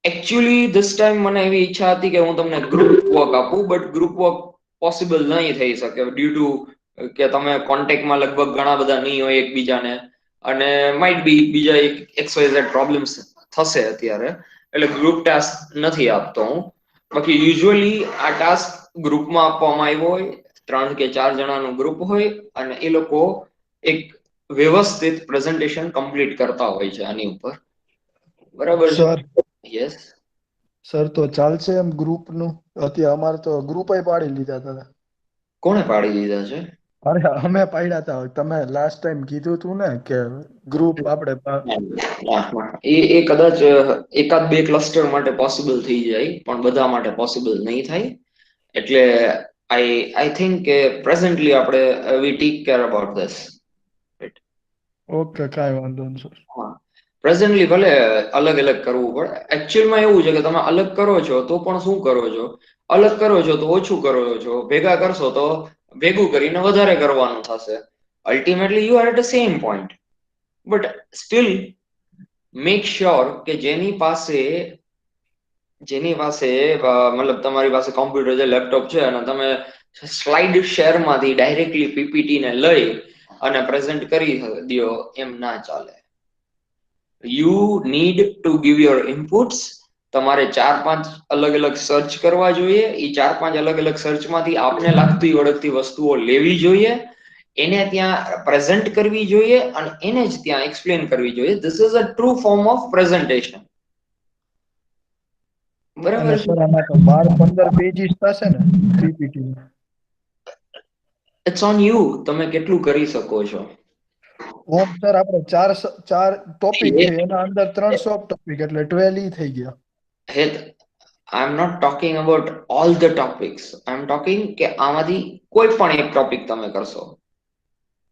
Actually this time મને એવી ઈચ્છા હતી કે હું તમને ગ્રુપ વર્ક આપું, બટ ગ્રુપ વર્ક પોસિબલ નહીં થઈ શકે ડ્યુ ટુ કે તમે કોન્ટેક્ટમાં લગભગ ઘણા બધા નહીં હોય એકબીજાને, અને માઇટ બી બીજા એક XYZ પ્રોબ્લેમ્સ થશે અત્યારે, એટલે ગ્રુપ ટાસ્ક નથી આપતો હું. બાકી યુઝ્યુઅલી આ ટાસ્ક ગ્રુપમાં આપવામાં આવ્યો હોય, 3 કે 4 જણાનું ગ્રુપ હોય અને એ લોકો એક વ્યવસ્થિત પ્રેઝન્ટેશન કમ્પ્લીટ કરતા હોય છે આની ઉપર. બરાબર છે? સર યસ સર તો ચાલશે એમ ગ્રુપ નું? અત્યારે અમારે તો ગ્રુપ પાડી લીધા હતા. કોણે પાડી દીધા છે? અરે અમે પાડ્યા હતા. તમે લાસ્ટ ટાઈમ કીધું તું ને કે ગ્રુપ આપણે એ કદાચ એકાદ બે ક્લસ્ટર માટે પોસિબલ થઈ જાય, પણ બધા માટે પોસિબલ નહીં થાય. એટલે આઈ થિંક કે પ્રેઝન્ટલી આપણે we take care about this. Okay, કાંઈ વાંધો નહીં સર. પ્રેઝન્ટલી ભલે અલગ અલગ કરવું પડે. એકચ્યુઅલમાં એવું છે કે તમે અલગ કરો છો તો પણ શું કરો છો, અલગ કરો છો તો ઓછું કરો છો, ભેગા કરશો તો ભેગું કરીને વધારે કરવાનું થશે. Ultimately you are at the same point, but still make sure કે જેની પાસે મતલબ તમારી પાસે કોમ્પ્યુટર છે, લેપટોપ છે, અને તમે સ્લાઇડ શેરમાંથી ડાયરેક્ટલી પીપીટી ને લઈ અને પ્રેઝન્ટ કરી દો, એમ ના ચાલે. You need to give your inputs. તમારે 4-5 અલગ અલગ સર્ચ કરવા જોઈએ. એ 4-5 અલગ અલગ સર્ચમાંથી આપને લાગતી ઓળખતી વસ્તુઓ લેવી જોઈએ, એને ત્યાં પ્રેઝન્ટ કરવી જોઈએ અને એને જ ત્યાં એક્સપ્લેન કરવી જોઈએ. This is a true form of presentation. અને બરાબર છે? સર આમાં તો 12-15 પેજીસ થશે ને પીપીટી? ઇટ્સ ઓન યુ, તમે કેટલું કરી શકો છો. ઓમ સર આપણે ચાર ટોપિક છે, એના અંદર 3 સબ ટોપિક, એટલે 12 થઈ ગયા. Het, I am not talking about all the topics. I am talking કે આમાંથી કોઈ પણ એક ટોપિક તમે કરશો.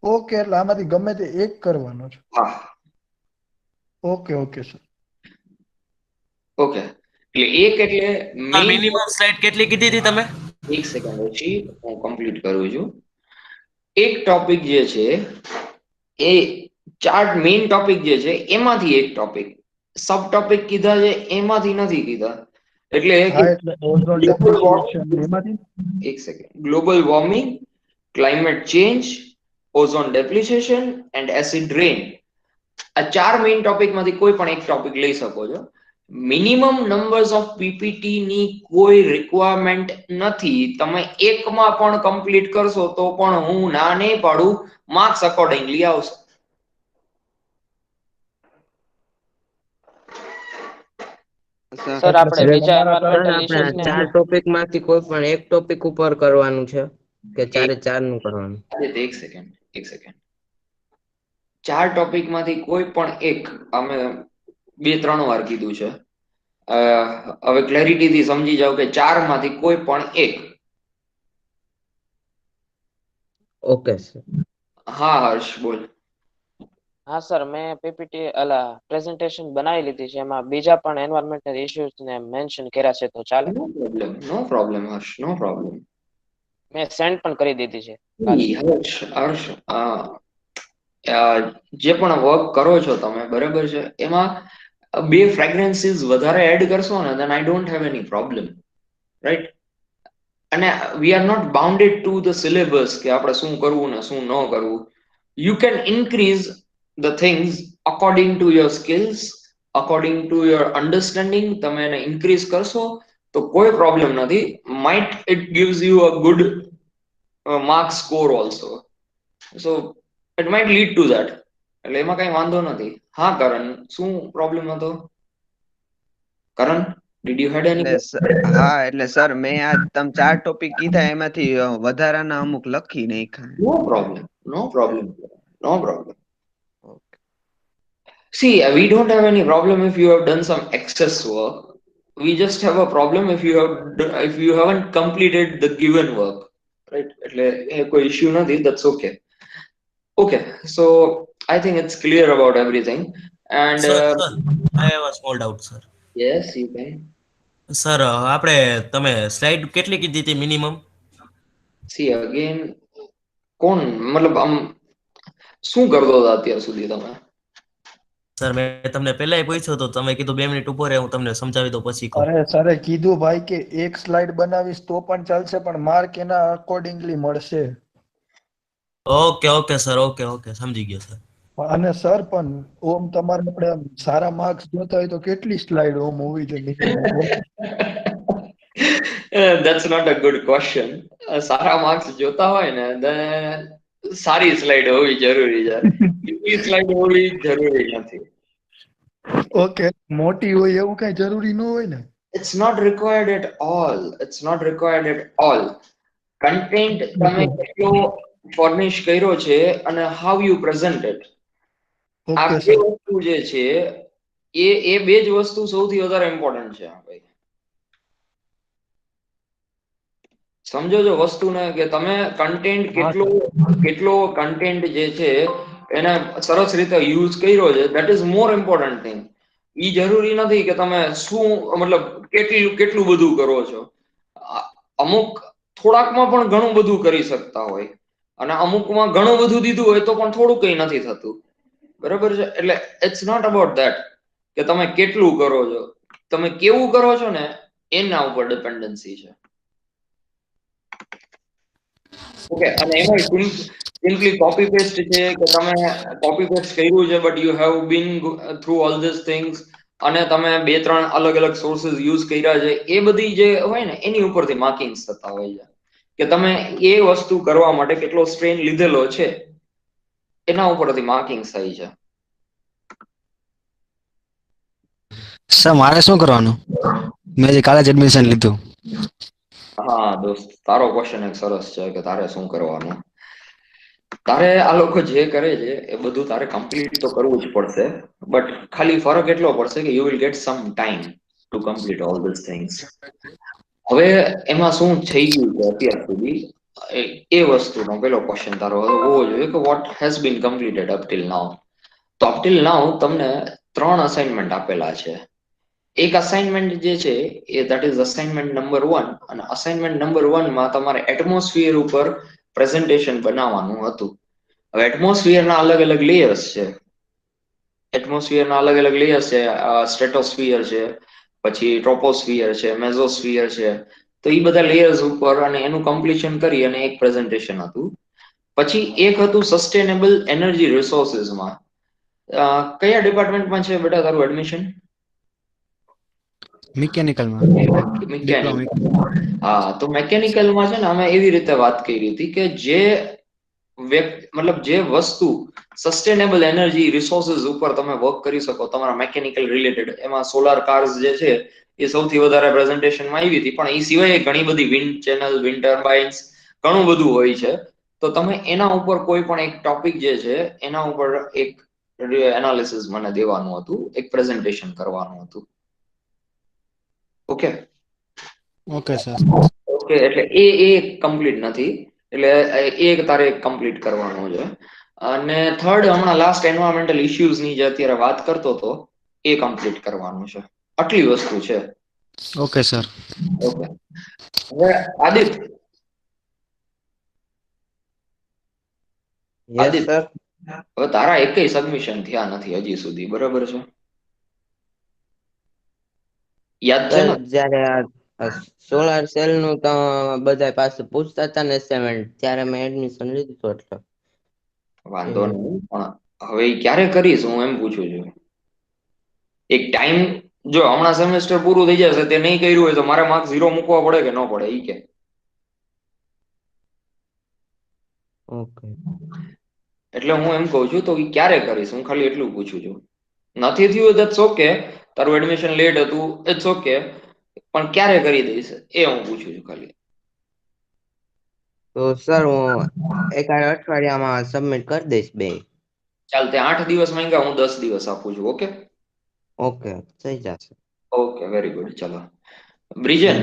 ઓકે, એટલે આમાંથી ગમે તે એક કરવાનો છે. હા. Okay okay sir. ઓકે, એટલે એક એટલે મેઇન. મિનિમમ સ્લાઇડ કેટલી કીધી હતી તમે? એક સેકન્ડ પછી હું કમ્પ્લીટ કરું છું. એક ટોપિક જે છે એ ચાર મેઇન ટોપિક જે છે એમાંથી એક ટોપિક, સબ ટોપિક કીધા છે એમાંથી નથી કીધા. એટલે હા, એટલે ઓઝોન ડેપ્રિસિએશન એમાંથી. એક second, global warming, climate change, ozone depletion and acid rain. આ ચાર મેઇન ટોપિકમાંથી કોઈ પણ એક ટોપિક લઈ શકો છો. મિનિમમ નંબર્સ ઓફ પીપીટી ની કોઈ રિક્વાયરમેન્ટ નથી. તમે એકમાં પણ કમ્પ્લીટ કરશો તો પણ હું ના નહીં પાડું, માર્ક્સ અકોર્ડિંગલી આવશે. સર આપણે એટલે બીજા તમારા એન્વાયરમેન્ટલ તરફથી ઇશ્યુઝ ને 4 ટોપિક માંથી કોઈ પણ એક ટોપિક ઉપર કરવાનું છે કે 4 નું કરવાનું? એક સેકન્ડ, એક સેકન્ડ. ચાર ટોપિક માંથી કોઈ પણ એક, અમે 2-3 વાર કીધું છે. હવે ક્લેરિટી થી સમજી જાવ કે ચાર માંથી કોઈ પણ એક. Okay sir. હા હર્ષ, બોલ. હા સર, મેં પીપીટી પ્રેઝન્ટેશન બનાવી લીધી છે, એમાં બીજા પણ એન્વાયરમેન્ટલ ઇશ્યુઝ ને મેન્શન કર્યા છે, તો ચાલે? નો પ્રોબ્લેમ, નો પ્રોબ્લેમ હર્ષ, નો પ્રોબ્લેમ. મેં સેન્ડ પણ કરી દીધી છે કાલે. હર્ષ, જે પણ વર્ક કરો છો તમે, બરાબર છે, એમાં બે ફ્રેગ્રન્સીસ વધારે એડ કરશો ને, then I don't have any problem, right? અને we are not bounded to the syllabus કે આપણે શું કરવું ને શું ન કરવું. You can increase the things according to your skills, according to your understanding. તમે એને ઇન્ક્રીઝ કરશો તો કોઈ પ્રોબ્લેમ નથી. Might it gives you a good mark score also, so it might lead to that. એટલે એમાં કઈ વાંધો નથી. હા કરણ, શું પ્રોબ્લેમ હતો કરણ? ડીડ યુ હેડ એની? હા, એટલે સર મેં આ તમે 4 ટોપિક કીધા એમાંથી વધારાના અમુક લખી નાખ્યા. No problem, no problem, no problem. Okay. See, we don't have any problem if you have done some excess work. We just have a problem if you haven't completed the given work, right? એટલે એ કોઈ issue નથી, that's okay. Okay, so I think it's clear about everything. And sir I have a small doubt sir. yes, you can. Sir આપણે તમે slide કેટલી કીધી હતી minimum? See again, કોણ મતલબ આમ શું કરતો હતા અત્યાર સુધી તમે? સર મેં તમને પહેલા પૂછ્યું તો તમે કીધું 2 મિનિટ ઉભો રહે, હું તમને સમજાવી દઉં પછી કહું. અરે સરે કીધું ભાઈ કે એક સ્લાઇડ બનાવીશ તો પણ ચાલશે, પણ માર્ક એના અકોર્ડિંગલી મળશે. Okay okay sir, okay okay, સમજી ગયો સર. અને સર પણ ઓમ તમારે આપણે આમ સારા માર્ક્સ જોતા હોય તો કેટલી સ્લાઇડ ઓમ હોવી જોઈએ minimum? That's not a good question. Sara marks જોતા હોય ને then સારી સ્લાઇડ હોવી જરૂરી છે. બીજી સ્લાઇડ હોવી જરૂરી નથી. ઓકે, મોટી હોય એવું કઈ જરૂરી ન હોય ને. It's not required at all. It's not required at all. Content તમે કેટલો ફર્નિશ કર્યો છે અને how you present it. આ ઓકે બે સર. વસ્તુ જે છે એ બે જ વસ્તુ સૌથી વધારે ઇમ્પોર્ટન્ટ છે ભાઈ. સમજો છો વસ્તુને કે તમે કન્ટેન્ટ કેટલો કન્ટેન્ટ જે છે એને સરસ રીતે યુઝ કર્યો છે, that is more important thing. ઈ જરૂરી નથી કે તમે શું મતલબ કેટલું બધું કરો છો. અમુક થોડાકમાં પણ ઘણું બધું કરી શકતા હોય અને અમુકમાં ઘણું બધું દીધું હોય તો પણ થોડું કઈ નથી થતું. બરાબર છે? એટલે ઇટ્સ નોટ અબાઉટ ધેટ કે તમે કેટલું કરો છો, તમે કેવું કરો છો ને એના ઉપર ડિપેન્ડન્સી છે. ઓકે, અને એમાં સિમ્પલી કોપી પેસ્ટ છે કે તમે કોપી પેસ્ટ કર્યું છે but you have been through all this things અને તમે 2-3 અલગ અલગ સોર્સિસ યુઝ કર્યા છે, એ બધી જે હોય ને એની ઉપરથી માર્કિંગ્સ થતા હોય છે કે તમે એ વસ્તુ કરવા માટે કેટલો સ્ટ્રેન લીધેલો છે એના ઉપરથી માર્કિંગ્સ થાય છે. સર મારે શું કરવાનું? મેં જે કાલે જ એડમિશન લીધું. હા દોસ્ત, તારો ક્વેશ્ચન એક સરસ છે કે તારે શું કરવાનું. તારે આ લોકો જે કરે છે એ બધું તારે કમ્પ્લીટ તો કરવું જ પડશે, બટ ખાલી ફરક એટલો પડશે કે you will get some time to complete all this things. હવે એમાં શું થઈ ગયું છે અત્યાર સુધી એ વસ્તુનો પેલો ક્વેશ્ચન તારો હોવો જોઈએ કે what has been completed up till now. તો અપ ટિલ નાઉ તમને 3 અસાઇનમેન્ટ આપેલા છે. એક અસાઇનમેન્ટ જે છે એ ધેટ ઇઝ અસાઇનમેન્ટ નંબર 1, અને અસાઇનમેન્ટ નંબર 1 માં તમારે એટમોસ્ફિયર ઉપર પ્રેઝન્ટેશન બનાવવાનું હતું. હવે એટમોસ્ફિયરના અલગ અલગ લેયર્સ છે. એટમોસ્ફિયરના અલગ અલગ લેયર્સ છે. સ્ટ્રેટોસ્ફિયર છે, પછી ટ્રોપોસ્ફિયર છે, મેઝોસ્ફિયર છે. તો એ બધા લેયર્સ ઉપર અને એનું કમ્પ્લીશન કરી અને એક પ્રેઝન્ટેશન હતું. પછી એક હતું સસ્ટેનેબલ એનર્જી રિસોર્સિસમાં. કયા ડિપાર્ટમેન્ટમાં છે બેટા તારું એડમિશન? મિકેનિકલમાં. ડિપ્લોમા. હા, તો મેકેનિકલમાં છે ને અમે એવી રીતે વાત કરી હતી કે જે મતલબ જે વસ્તુ સસ્ટેનેબલ એનર્જી રિસોર્સિસ ઉપર તમે વર્ક કરી શકો તમારા મેકેનિકલ રિલેટેડ, એમાં સોલાર કાર્સ જે છે એ સૌથી વધારે પ્રેઝન્ટેશનમાં આવી હતી, પણ એ સિવાય ઘણી બધી વિન્ડ ચેનલ, વિન્ડ ટર્બાઇન્સ, ઘણું બધું હોય છે. તો તમે એના ઉપર કોઈ પણ એક ટોપિક જે છે એના ઉપર એક એનાલિસિસ મને દેવાનું હતું, એક પ્રેઝન્ટેશન કરવાનું હતું. Okay okay sir. ઓકે, એટલે એ કમ્પ્લીટ નથી, એટલે એ તારે કમ્પ્લીટ કરવાનું છે. અને થર્ડ, હમણાં લાસ્ટ એન્વાયરમેન્ટલ ઇશ્યુઝ ની જે અત્યારે વાત કરતો હતો એ કમ્પ્લીટ કરવાનું છે. આટલી વસ્તુ છે. Okay sir. ઓકે, હવે આદિત્ય, યસ સર. હવે તારા એકેય સબમિશન થયા નથી હજી સુધી, બરાબર છે? યાદ છે સર ને? જયારે સોલાર સેલ નું તો બધા પાસે પૂછતા હતા ને અસાઇનમેન્ટ, ત્યારે મેં એડમિશન લીધું હતું એટલે. વાંધો નહીં, પણ હવે ઈ ક્યારે કરીશ હું એમ પૂછું છું. એક ટાઈમ, જો હમણાં સેમેસ્ટર પૂરું થઈ જશે તે નહીં કર્યું હોય તો મારે માર્ક 0 મૂકવા પડે કે ન પડે ઈ કે? ઓકે. એટલે હું એમ કઉ છું તો ઈ ક્યારે કરીશ, હું ખાલી એટલું પૂછું છું. નથી થયું ધેટ્સ ઓકે, તારું એડમિશન લેટ હતું ઇટ્સ ઓકે, પણ ક્યારે કરી દઈશ એ હું પૂછું છું ખાલી. તો સર હું એકાદ અઠવાડિયામાં સબમિટ કરી દઈશ બે. ચાલ, તે 8 દિવસ માંગ્યા, હું 10 દિવસ આપું છું. ઓકે ઓકે, થઈ જશે. Okay, very good. ચલો બ્રિજન.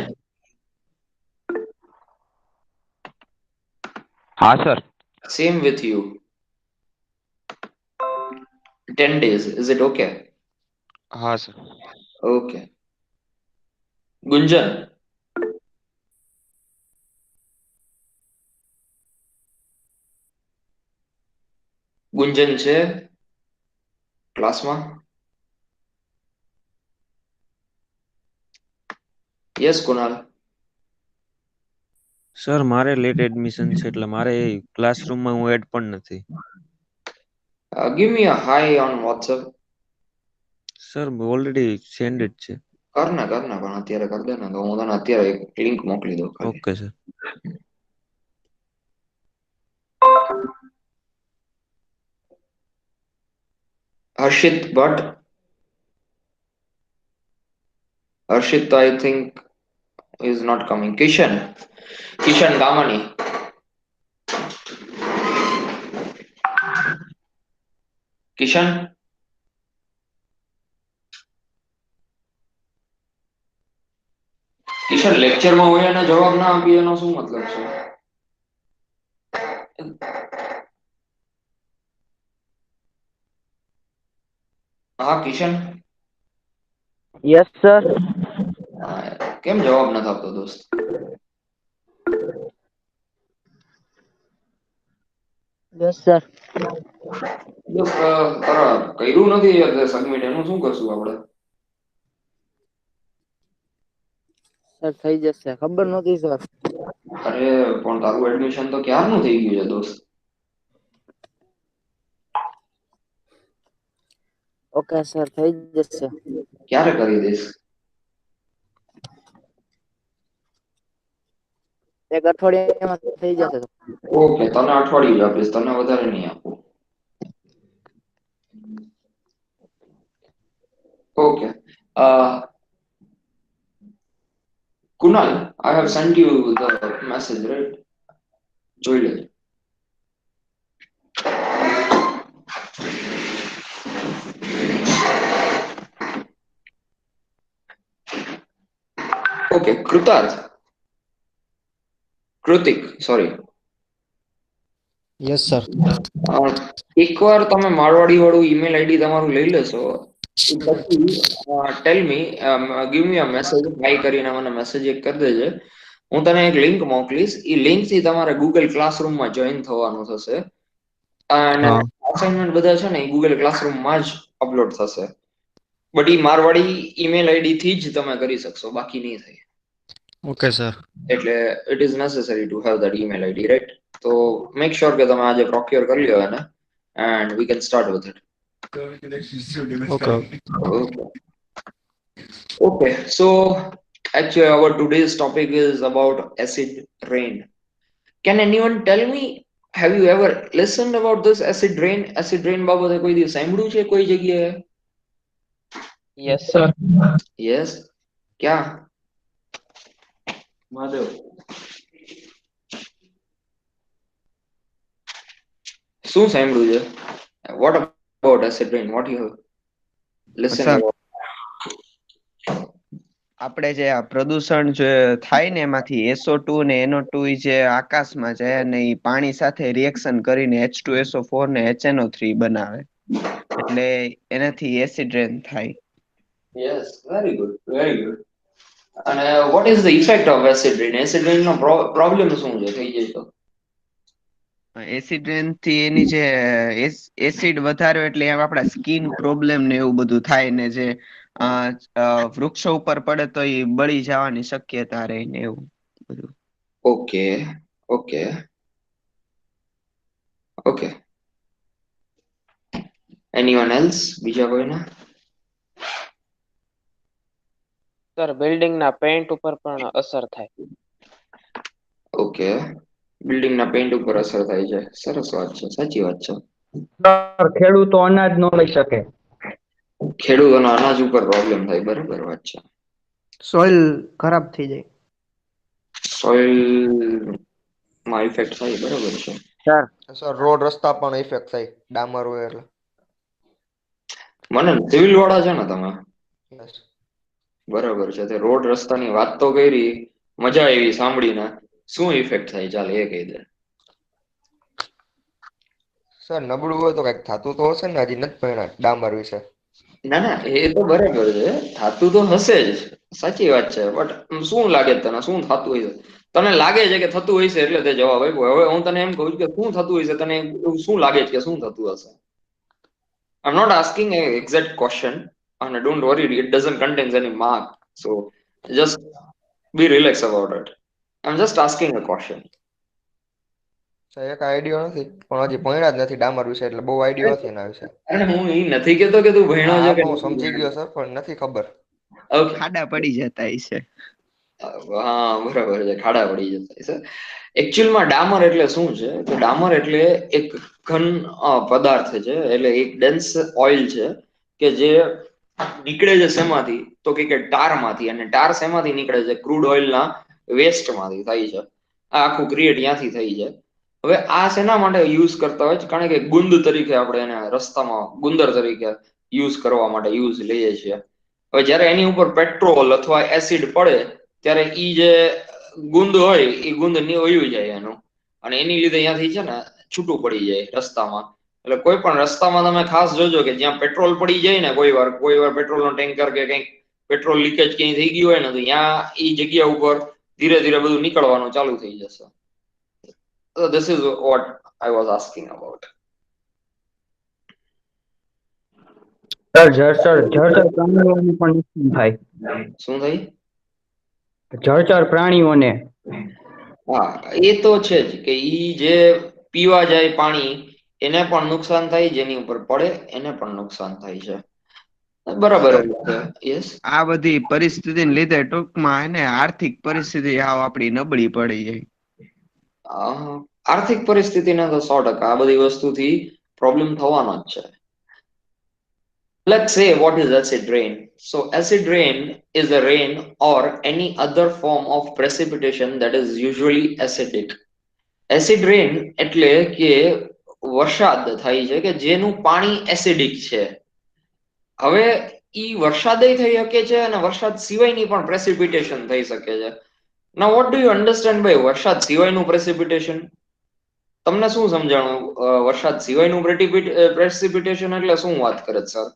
હા sir. Same with you. 10 days. Is it okay? હા સર. Okay. ગુંજન. ગુંજન છે ક્લાસમાં? યસ કુનાલ. સર મારે લેટ એડમિશન છે એટલે મારે ક્લાસરૂમમાં હું એડ પણ નથી. Give me a hi on WhatsApp. Sir already sended છે. કરના પણ અત્યારે કર દે ને તો હું તને અત્યારે એક લિંક મોકલી દઉં ખાલી. Okay sir. હર્ષિત ભટ્ટ. હર્ષિત તો I think is not coming. Kishan Damani. Kishan. Kishan લેક્ચરમાં હોય અને જવાબ ના આપીએ એનો શું મતલબ છે? હા કિશન. Yes sir. કેમ જવાબ નથી આપતો દોસ્ત? Yes sir. દોસ્ત તારા કર્યું નથી યાર સબમિટ, એનું શું કરશું આપણે? સર થઈ જશે, ખબર નહોતી સર. અરે પણ તારું એડમિશન તો ક્યારનું થઈ ગયું છે દોસ્ત. ઓકે સર થઈ જશે. ક્યારે કરી દઈશ? એક અઠવાડિયામાં થઈ જશે. ઓકે, તને અઠવાડિયું જ આપીશ, તને વધારે નહીં આપું. Okay. Kunal, I have sent you the message, right? જોઈ લેજે. Okay, Kritik, sorry. Yes sir. એકવાર તમે મારવાડી વાળું ઈમેલ આઈડી તમારું લઈ લેશો પછી ટેલ મી, ગીવ મી અ મેસેજ, હાય કરીને મને મેસેજ એક કરી દેજે. હું તને એક લિંક મોકલીશ. એ લિંક થી તમારે ગૂગલ ક્લાસરૂમમાં જોઈન થવાનું થશે અને અસાઇનમેન્ટ બધા છે ને એ ગૂગલ ક્લાસરૂમમાં જ અપલોડ થશે. બટ એ મારવાડી ઈમેલ આઈડી થી જ તમે કરી શકશો, બાકી નહીં થાય. Okay sir. એટલે it is necessary to have that email ID, right? તો મેક શ્યોર કે તમે આજે પ્રોક્યોર કરી લો એને and we can start with it. Okay. Okay, so actually our today's topic is about acid rain. Can anyone tell me, have you ever listened about this acid rain? Acid rain બાબતે કોઈ દી સાંભળ્યું છે કોઈ જગ્યાએ? Yes sir. Yes. ક્યાં? મહાદેવ. શું સાંભળ્યું છે? What about acid rain? What you have listened sir about? આપણે જે આ પ્રદૂષણ જે થાય ને એમાંથી SO2 ને NO2 જે આકાશમાં જાય અને એ પાણી સાથે રિએક્શન કરીને H2SO4 ને HNO3 બનાવે, એટલે એનાથી એસિડ રેન થાય. Yes, very good, very good. અને what is the effect of acid rain? Acid rain no problem શું છે થઈ જાય તો? એસિડ રેન થી એની જે એસિડ વધારે એટલે એમ આપણા સ્કિન પ્રોબ્લેમ ને એવું બધું થાય ને જે વૃક્ષો ઉપર પડે તો એ બળી જવાની શક્યતા રહે ને એવું બધું. Okay, okay, okay. Anyone else? બીજા કોઈને? સર બિલ્ડિંગ ના પેન્ટ ઉપર પણ અસર થાય. ઓકે, બિલ્ડિંગ ના પેન્ટ ઉપર અસર થાય છે. સરસ વાત છે, સાચી વાત છે. સર ખેડૂતો અનાજ ન લઈ શકે. ખેડૂતોના અનાજ ઉપર પ્રોબ્લેમ થાય, બરાબર વાત છે. સોઇલ ખરાબ થઈ જાય. સોઇલ માં ઇફેક્ટ થાય, બરાબર છે. સર રોડ રસ્તા પણ ઇફેક્ટ થાય, ડામર હોય એટલે. મને સિવિલ વાળા છે ને તમે? Yes. બરાબર છે. તે રોડ રસ્તાની વાત તો કરી, મજા આવી સાંભળીને. શું ઇફેક્ટ થાય ચાલ એ કહી દે. સર નબળું હોય તો કઈક થતું તો હશે ને, હજી નથી ભણ્યા ડામર વિશે. ના ના, એ તો બરાબર છે, થતું તો હશે જ, સાચી વાત છે. બટ શું લાગે તને, શું થતું હોય છે? તને લાગે છે કે થતું હોય છે એટલે તે જવાબ આપ્યો. હવે હું તને એમ કહું છું કે શું થતું હોય છે, તને એવું શું લાગે છે કે શું થતું હશે? I'm not asking an exact question, and don't worry, it doesn't contain any mark. So just Be relaxed about it. I'm just asking a question. Sir એક આઈડિયો નથી પણ હજી ભણ્યા જ નથી ડામર વિશે એટલે બહુ આઈડિયો નથી એના વિશે. અરે હું એ નથી કેતો કે તું ભણ્યો હા છે હા કે પણ હું નથી સમજી ભણ્યો. ગયો સર પણ નથી ખબર. Okay. ખાડા પડી જતા હશે. હા બરાબર છે, ખાડા પડી જતા છે. એકચ્યુઅલમાં ડામર એટલે શું છે? તો ડામર એટલે એક ઘન પદાર્થ છે, એટલે એક ડેન્સ ઓઇલ છે કે જે નીકળે છે શેમાંથી? તો કે ટારમાંથી. અને ટાર શેમાંથી નીકળે છે? ક્રૂડ ઓઇલના વેસ્ટમાંથી થાય છે. આ આખું ક્રિએટ ત્યાંથી થઈ છે. હવે આ શેના માટે યુઝ કરતા હોય છે? કારણ કે ગુંદ તરીકે આપણે એને રસ્તામાં ગુંદર તરીકે યુઝ કરવા માટે યુઝ લઈએ છીએ. હવે જ્યારે એની ઉપર પેટ્રોલ અથવા એસિડ પડે ત્યારે ઈ જે ગુંદ હોય એ ગુંદ વયું જાય એનું, અને એની લીધે અહીંયાથી છે ને છૂટું પડી જાય રસ્તામાં. એટલે કોઈ પણ રસ્તામાં તમે ખાસ જોજો કે જ્યાં પેટ્રોલ પડી જાય ને, કોઈ વાર પેટ્રોલનો ટેન્કર કે કંઈક પેટ્રોલ લીકેજ ક્યાંય થઈ ગયું હોય ને, તો ત્યાં એ જગ્યા ઉપર ધીરે ધીરે બધું નીકળવાનું ચાલુ થઈ જશે. So this is what I was asking about. Sir જળચર પ્રાણીઓને પણ નુકસાન થાય. શું થઈ? જળચર પ્રાણીઓને હા એ તો છે જ કે ઈ જે પીવા જાય પાણી એને પણ નુકસાન થાય, જેની ઉપર પડે એને પણ નુકસાન થાય છે. બરાબર છે. યસ. આ બધી પરિસ્થિતિને લીધે ટૂંકમાં એને આર્થિક પરિસ્થિતિ હાવ આપણી નબળી પડી જાય. આર્થિક પરિસ્થિતિને તો 100% આ બધી વસ્તુથી પ્રોબ્લેમ થવાનો જ છે. Let's say what is acid rain. So acid rain is a rain or any other form of precipitation that is usually acidic. Acid rain એટલે કે વરસાદ થાય છે કે જેનું પાણી એસિડિક છે. હવે ઈ વરસાદય થઈ શકે છે અને વરસાદ સિવાયની પણ પ્રેસિપિટેશન થઈ શકે છે. Now what do you understand by વરસાદ સિવાયનું પ્રેસિપિટેશન? તમને શું સમજાણું? વરસાદ સિવાયનું પ્રેસિપિટેશન એટલે શું વાત કરે છે sir?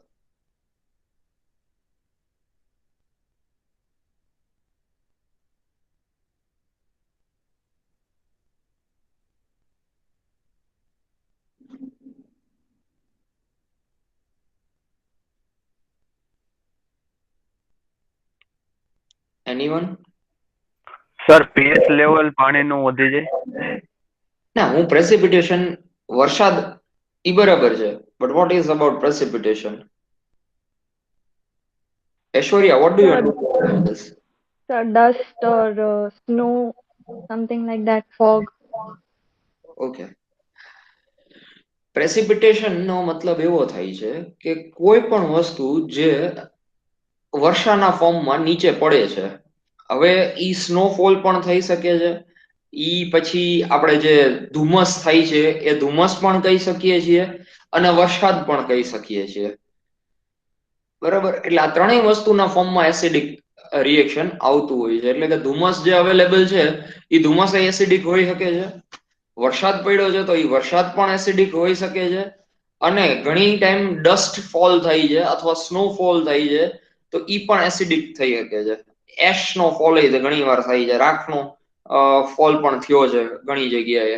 Anyone? Sir pH level પાણીનું વધી જાય. ના, હું પ્રેસિપિટેશન વરસાદ ઈ બરાબર છે, but what is about precipitation? Aishwarya, what do you understand by this? Dust or snow, something like that, fog. Okay. Precipitation નો મતલબ એવો થાય છે કે કોઈ પણ વસ્તુ જે વર્ષાના ફોર્મમાં નીચે પડે છે. હવે ઈ સ્નોફોલ પણ થઈ શકે છે, ઈ પછી આપણે જે ધુમ્મસ થાય છે એ ધુમ્મસ પણ કહી શકીએ છીએ, અને વરસાદ પણ કહી શકીએ છીએ. બરાબર? એટલે આ ત્રણેય વસ્તુના ફોર્મમાં એસિડિક રિએક્શન આવતું હોય છે. એટલે કે ધુમ્મસ જે અવેલેબલ છે એ ધુમ્મસ એસિડિક હોઈ શકે છે, વરસાદ પડ્યો છે તો એ વરસાદ પણ એસિડિક હોઈ શકે છે, અને ઘણી ટાઈમ ડસ્ટ ફોલ થાય છે અથવા સ્નોફોલ થાય છે તો ઈ પણ એસિડિક થઈ શકે છે. એશ નો ફોલ ઘણી વાર થાય છે, રાખનો ફોલ પણ થયો છે ઘણી જગ્યાએ.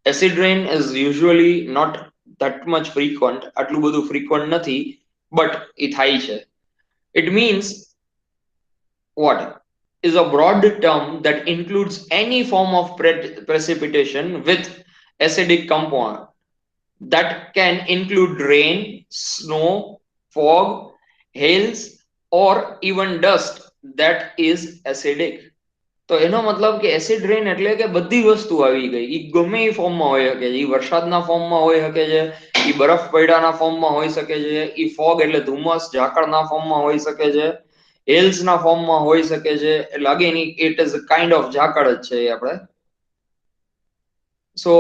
Acid rain is usually not that much frequent, આટલું બધું frequent નથી, but એ થાય છે. It means what? Is a broad term that includes any form of precipitation with acidic component. That can include rain, snow, fog, hails, or even dust that is acidic. તો એનો મતલબ કે acid રેન એટલે કે બધી વસ્તુ આવી ગઈ, ઈ ગમે એ ફોર્મમાં હોઈ શકે છે. ઈ વરસાદના ફોર્મમાં હોઈ શકે છે, ઈ બરફ પડ્યાના ફોર્મમાં હોઈ શકે છે, ઈ ફોગ એટલે ધુમ્મસ ઝાકળના ફોર્મમાં હોઈ શકે છે, હેલ્સના ફોર્મમાં હોઈ શકે છે. એટલે again it is kind of ઝાકળ જ છે એ આપણે. સો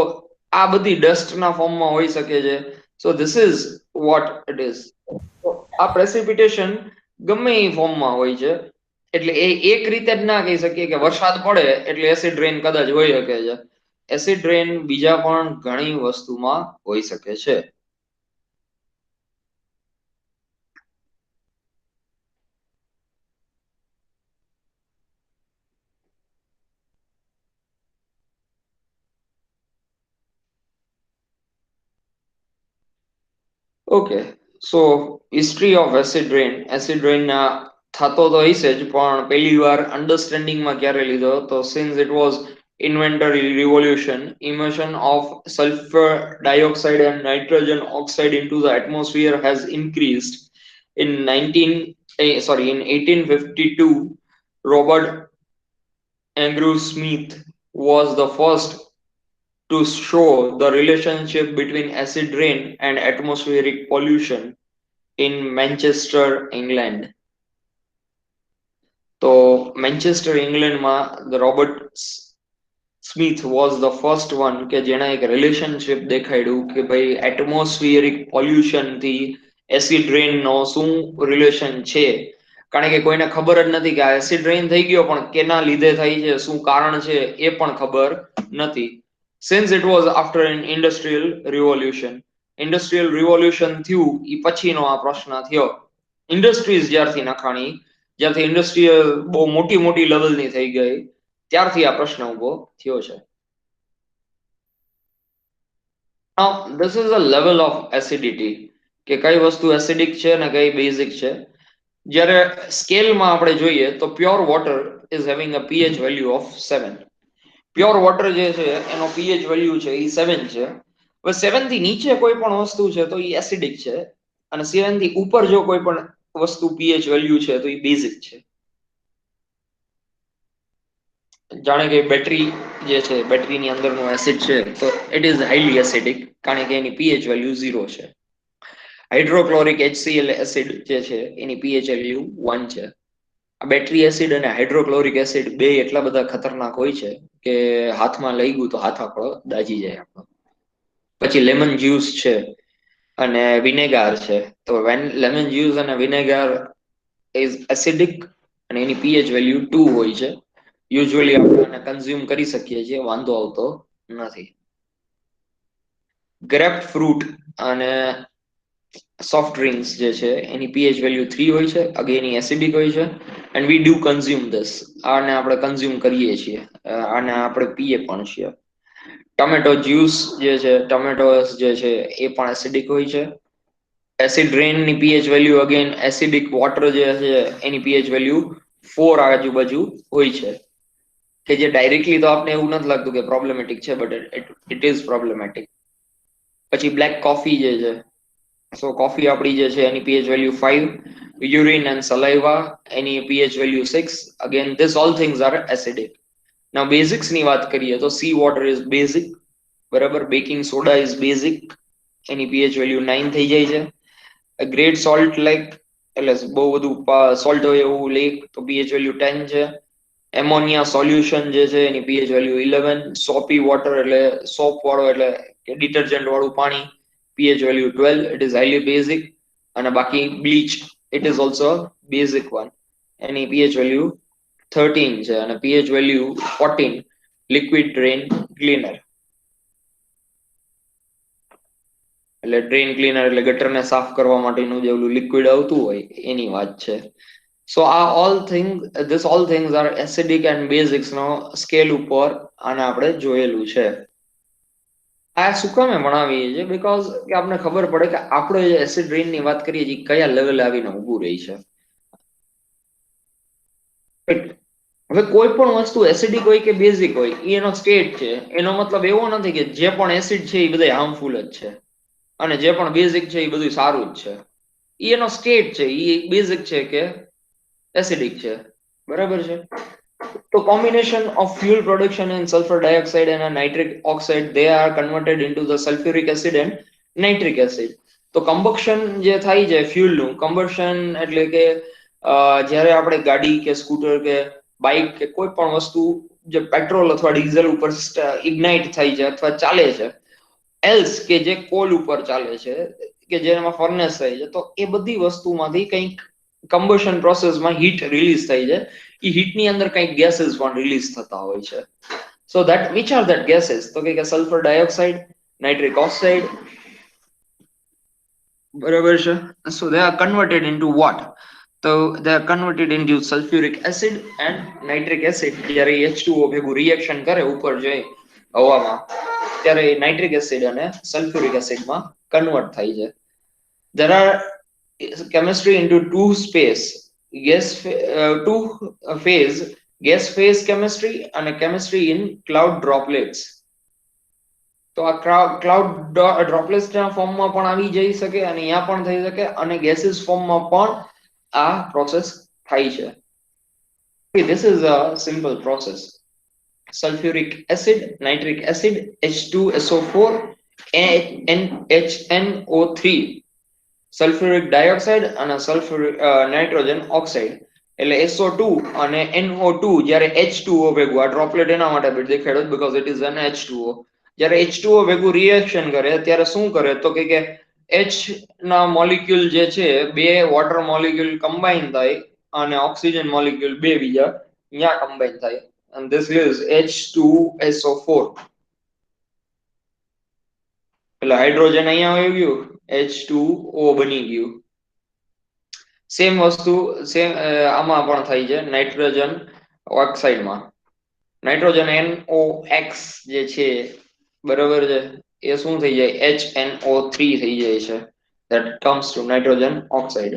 આ બધી ડસ્ટના ફોર્મમાં હોઈ શકે છે. So this is what it is. આ પ્રેસિપિટેશન ગમે એ ફોર્મમાં હોય છે. એટલે એ એક રીતે જ ના કહી શકીએ કે વરસાદ પડે એટલે એસિડ રેન કદાચ હોઈ શકે છે. એસિડ રેન બીજા પણ ઘણી વસ્તુમાં હોઈ શકે છે. Okay, so history of acid rain. Acid rain ના થતો તો હશે જ, પણ પહેલી વાર અન્ડરસ્ટેન્ડિંગમાં ક્યારે લીધો તો since it was inventory revolution, emission of sulfur dioxide and nitrogen oxide into the atmosphere has increased. In 1852, Robert Andrew Smith was the first to show the relationship between acid rain and atmospheric pollution in Manchester, England. So Manchester, England માં the Robert Smith was the first one કે જેણે એક relationship દેખાડ્યું કે ભાઈ atmospheric pollution થી acid રેન નો શું relation છે, કારણ કે કોઈને ખબર જ નથી કે આ એસિડ રેન થઈ ગયો પણ કેના લીધે થઈ છે, શું કારણ છે એ પણ ખબર નથી. Since it was after an industrial revolution થયું એ પછીનો આ પ્રશ્ન થયો. ઇન્ડસ્ટ્રીઝ જ્યારથી નખાણી, જ્યારથી ઇન્ડસ્ટ્રીયલ બહુ મોટી મોટી લેવલની થઈ ગઈ, ત્યારથી આ પ્રશ્ન ઉભો થયો છે. Now, this is a level of acidity કે કઈ વસ્તુ એસિડિક છે ને કઈ બેઝિક છે. જ્યારે સ્કેલમાં આપણે જોઈએ તો pure water is having a pH value of 7. Pure water જે છે એનો pH વેલ્યુ છે એ 7 છે. હવે 7 થી નીચે કોઈ પણ વસ્તુ છે તો એ એસિડિક છે, અને 7 થી ઉપર જો કોઈ પણ વસ્તુ pH વેલ્યુ છે તો એ બેઝિક છે. જાણે કે બેટરી જે છે, બેટરીની અંદરનું એસિડ છે તો ઇટ ઇઝ હાઈલી એસિડિક, કારણ કે એની pH વેલ્યુ 0 છે. હાઇડ્રોક્લોરિક HCl એસિડ જે છે એની pH વેલ્યુ 1 છે. આ બેટરી એસિડ અને હાઇડ્રોક્લોરિક એસિડ બે એટલા બધા ખતરનાક હોય છે કે હાથમાં લઈ ગયું તો હાથ આપણો દાજી જાય આપણો. પછી લેમન જ્યુસ છે અને વિનેગાર છે, તો લેમન જ્યુસ અને વિનેગાર ઇઝ એસિડિક અને એની pH વેલ્યુ 2 હોય છે. યુઝ્યુઅલી આપણે આને કન્ઝ્યુમ કરી શકીએ છીએ, વાંધો આવતો નથી. ગ્રેપ ફ્રૂટ અને સોફ્ટ ડ્રિંક્સ જે છે એની pH વેલ્યુ 3 હોય છે, અગેન એ એસિડિક હોય છે, and we do consume this. આને આપણે કન્ઝ્યુમ કરીએ છીએ, આને આપણે પીએ પણ છીએ. ટમેટો જ્યુસ જે છે, ટમેટોસ જે છે એ પણ એસિડિક હોય છે. એસિડ રેન ની pH value again acidic water જે છે એની pH વેલ્યુ 4 આજુબાજુ હોય છે, કે જે ડાયરેક્ટલી તો આપણે એવું નથી લાગતું કે પ્રોબ્લેમેટિક છે, બટ ઇટ ઇઝ પ્રોબ્લેમેટિક. પછી બ્લેક કોફી જે છે, સો કોફી આપણી જે છે એની pH value 5. Urine and saliva એની pH value 6. Again this all things are acidic. Now basics ની વાત કરીએ તો સી વોટર ઇઝ બેઝિક, બરાબર. બેકિંગ સોડા ઇઝ બેઝિક, એની pH વેલ્યુ 9 થઈ જાય છે. ગ્રેટ સોલ્ટ લેક એટલે બહુ બધું સોલ્ટ હોય એવું લેક તો pH વેલ્યુ 10 છે. એમોનિયા સોલ્યુશન જે છે એની pH વેલ્યુ 11. સોપી વોટર એટલે સોપ વાળો એટલે કે ડિટર્જન્ટ વાળું પાણી, pH value 12. It is highly basic. અને બાકી bleach it is also basic one, એની pH વેલ્યુ 13 છે અને pH value 14. Liquid drain cleaner એટલે ડ્રેન ક્લીનર એટલે ગટરને સાફ કરવા માટેનું જે ઓલું લિક્વિડ આવતું હોય એની વાત છે. So all things are acidic and basics નો સ્કેલ ઉપર આને આપણે જોયેલું છે. આ શું કામે ભણાવીએ છીએ? બીકોઝ કે આપણે ખબર પડે કે આપણે જે એસિડ રેન ની વાત કરીએ છીએ કયા લેવલે આવીને ઊભું રહી છે. હવે કોઈ પણ વસ્તુ એસિડિક હોય કે બેઝિક હોય એનો સ્ટેટ છે, એનો મતલબ એવો નથી કે જે પણ એસિડ છે એ બધા હાર્મફુલ જ છે અને જે પણ બેઝિક છે એ બધું સારું જ છે. એનો સ્ટેટ છે, એ બેઝિક છે કે એસિડિક છે, બરાબર છે. તો combination of fuel production and sulfur dioxide and nitric oxide, they are converted into the sulfuric acid and nitric acid. તો combustion જે થાય છે fuel નું combustion એટલે કે જ્યારે આપણે ગાડી કે સ્કૂટર કે બાઇક કે કોઈ પણ વસ્તુ જે પેટ્રોલ અથવા ડીઝલ ઉપર ઇગ્નાઇટ થાય છે અથવા ચાલે છે, એલ્સ કે જે કોલ ઉપર ચાલે છે કે જેમાં ફર્નેસ થાય છે, તો એ બધી વસ્તુમાંથી કંઈક કમ્બશન પ્રોસેસમાં હીટ રિલીઝ થઈ છે. એ હીટની અંદર કંઈક ગેસીસ પણ રિલીઝ થતા હોય છે. So that which are that gases? તો કે સલ્ફર ડાયોક્સાઇડ, નાઇટ્રિક ઓક્સાઇડ, બરાબર છે. So they are converted into what? તો they are converted into sulphuric acid and nitric acid. જ્યારે H2O ભેગું રિએક્શન કરે ઉપર જઈ હવામાં, ત્યારે નાઇટ્રિક એસિડ અને સલ્ફ્યુરિક એસિડમાં કન્વર્ટ થાય છે. There are chemistry into two space phase gas phase chemistry અને chemistry in cloud droplets. તો આ ક્લાઉડ ડ્રોપલેટ્સ ના ફોર્મમાં પણ આવી જઈ શકે અને અહીંયા પણ થઈ શકે અને ગેસીસ ફોર્મમાં પણ આ પ્રોસેસ થાય છે. This is a simple process. Sulfuric acid, nitric acid, H2SO4, NHNO3, sulfuric dioxide અને sulfuric nitrogen oxide એટલે SO2 અને NO2 જ્યારે H2O ભેગું આ ડ્રોપલેટ એના માટે દેખાડ્યું because it is an H2O. જ્યારે H2O ભેગું રિએક્શન કરે ત્યારે શું કરે તો કે H ના મોલિક્યુલ જે છે બે વોટર મોલિક્યુલ કમ્બાઈન થાય અને ઓક્સિજન મોલિક્યુલ બે બીજા અહીંયા કમ્બાઈન થાય and this is H2SO4 એટલે હાઇડ્રોજન અહીંયા આવી ગયું H2O બની ગયું. સેમ વસ્તુ આમાં પણ થાય છે નાઇટ્રોજન ઓક્સાઇડમાં. નાઇટ્રોજન NOx જે છે બરાબર છે એ શું થઈ જાય HNO3 થઈ જાય છે that comes to nitrogen oxide.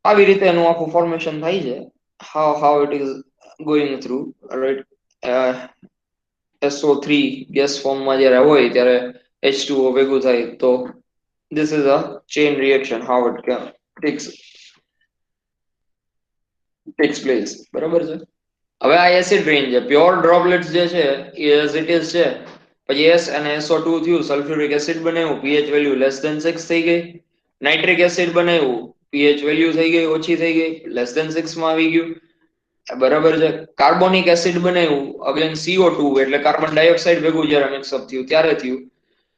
આવી રીતે એનું આખું ફોર્મેશન થાય છે how it is going through, right? SO3 gas form માં જ્યારે હોય ત્યારે H2O ભેગું થાય તો this is a chain reaction how it takes place. બરાબર છે. હવે આ એસિડ રેન છે પ્યોર ડ્રોપલેટ્સ જે છે એ as it is છે પછી S અને SO2 થયું સલ્ફ્યુરિક એસિડ બનાવ્યું pH વેલ્યુ લેસ ધેન 6 થઈ ગઈ. નાઇટ્રિક એસિડ બનાવ્યું pH વેલ્યુ થઈ ગઈ ઓછી થઈ ગઈ લેસ ધેન 6 માં આવી ગયું. બરાબર છે. કાર્બોનિક એસિડ બનાવ્યું અગેન CO2 એટલે કાર્બન ડાયોક્સાઇડ ભેગું જ્યારે મિક્સઅપ થયું ત્યારે થયું.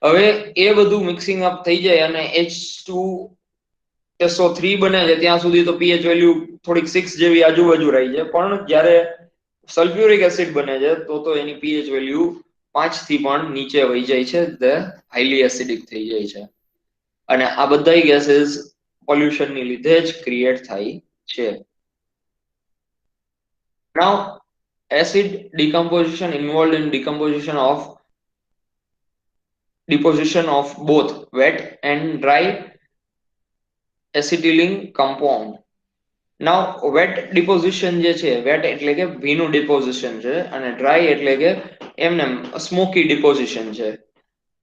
હવે એ બધું મિક્સિંગ અપ થઈ જાય અને H2SO3 બને છે ત્યાં સુધી તો pH વેલ્યુ થોડીક 6 જેવી આજુબાજુ રહી છે પણ જ્યારે સલ્ફ્યુરિક એસિડ બને છે તો એની pH વેલ્યુ 5 થી પણ નીચે વહી જાય છે તે હાઈલી એસિડિક થઈ જાય છે અને આ બધા ગેસીસ પોલ્યુશન ની લીધે જ ક્રિએટ થાય છે. Now acid decomposition involved in deposition of both wet and dry acetylene compound. Now wet deposition જે છે wet એટલે કે ભીનું deposition છે અને dry એટલે કે એમને smoky deposition છે,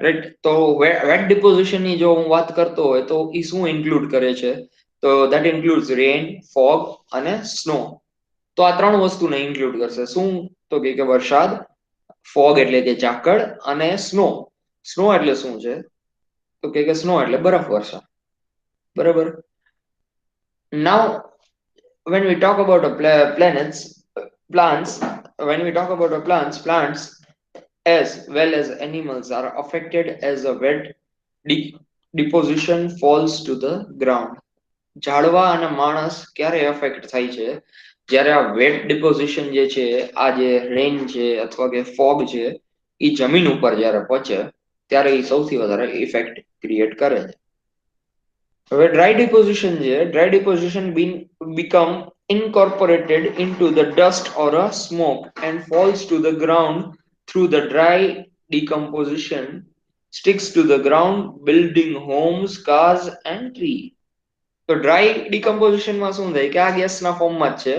રાઈટ? તો wet deposition ની જો હું વાત કરતો હોય તો એ શું ઇન્ક્લુડ કરે છે તો that includes rain, fog અને snow. તો આ ત્રણ વસ્તુને ઇન્ક્લુડ કરશે. શું તો કે વરસાદ, ફોગ એટલે કે ઝાકળ અને સ્નો. સ્નો એટલે શું છે તો કે સ્નો એટલે બરફ વર્ષા. બરાબર. Now when we talk about plants as well as animals are affected as a wet deposition falls to the ground. ઝાડવા અને માણસ ક્યારે અફેક્ટ થાય છે જ્યારે આ વેટ ડિપોઝિશન જે છે આ જે રેન છે અથવા કે ફોગ છે એ જમીન ઉપર જ્યારે પહોંચે ત્યારે એ સૌથી વધારે ઇફેક્ટ ક્રિએટ કરે છે. હવે ડ્રાય ડિપોઝિશન છે dry deposition become incorporated into the dust or a smoke and falls to the ground through the dry decomposition sticks to the ground building homes, cars and trees. તો dry ડિકમ્પોઝિશનમાં શું થાય કે આ ગેસના ફોર્મમાં જ છે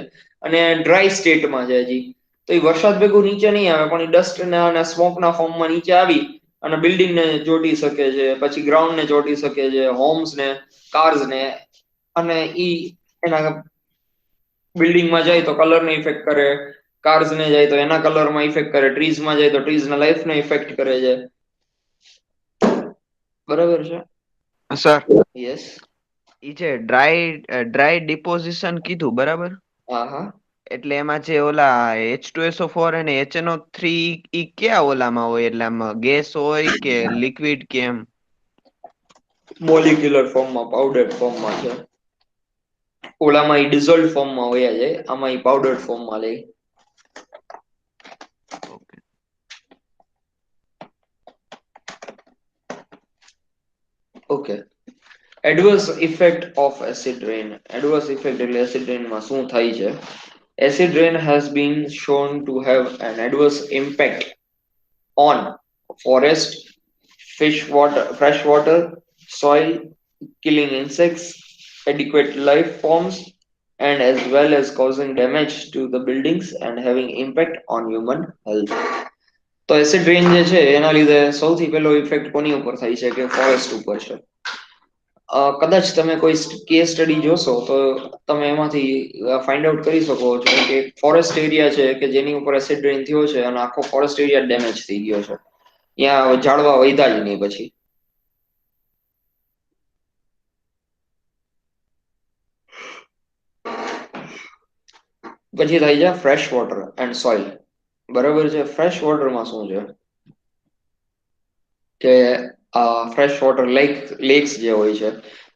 અને ડ્રાય સ્ટેટમાં છે હજી તો એ વરસાદ ભેગું નીચે નહીં આવે પણ એ ડસ્ટ અને સ્મોકના ફોર્મમાં નીચે આવી અને બિલ્ડિંગને ચોટી શકે છે, પછી ગ્રાઉન્ડને ચોટી શકે છે, હોમ્સને, કાર્સને અને ઈ એના બિલ્ડિંગમાં જાય તો કલરને ઇફેક્ટ કરે, કાર્સને જાય તો એના કલરમાં ઇફેક્ટ કરે, ટ્રીઝમાં જાય તો ટ્રીઝના લાઈફને ઇફેક્ટ કરે છે. બરાબર છે સર? યસ. ઈ જે ડ્રાય ડિપોઝિશન કીધું બરાબર? હા હા. એટલે એમાં જે ઓલા H2SO4 અને HNO3 ઈ કયા ઓલામાં હોય એટલે આમ ગેસ હોય કે લિક્વિડ કે એમ? મોલિક્યુલર ફોર્મમાં, પાવડર ફોર્મમાં છે. ઓલામાં ઈ ડિઝોલ્વ ફોર્મમાં વયા જાય, આમાં ઈ પાવડર ફોર્મમાં લે. Okay. Adverse effect of acid rain. Adverse effect એટલે એસિડ રેનમાં શું થાય છે? Acid rain has been shown to have an adverse impact on forest, fresh water, soil, killing insects, adequate life forms, and as well as causing damage to the buildings and having impact on human health. તો acid રેન જે છે એના લીધે સૌથી પહેલો effect કોની ઉપર થાય છે કે ફોરેસ્ટ ઉપર છે. કદાચ તમે કોઈ કેસ સ્ટડી જોશો તો તમે એમાંથી ફાઇન્ડ આઉટ કરી શકો છો કે ફોરેસ્ટ એરિયા છે કે જેની ઉપર એસિડ રેન થયો છે અને આખો ફોરેસ્ટ એરિયા ડેમેજ થઈ ગયો છે. ત્યાં ઝાડવા વધ્યા જ નહીં. પછી થાય છે ફ્રેશ વોટર એન્ડ સોઇલ. બરાબર છે. ફ્રેશ વોટરમાં શું છે કે ફ્રેશ વોટર લેક્સ જે હોય છે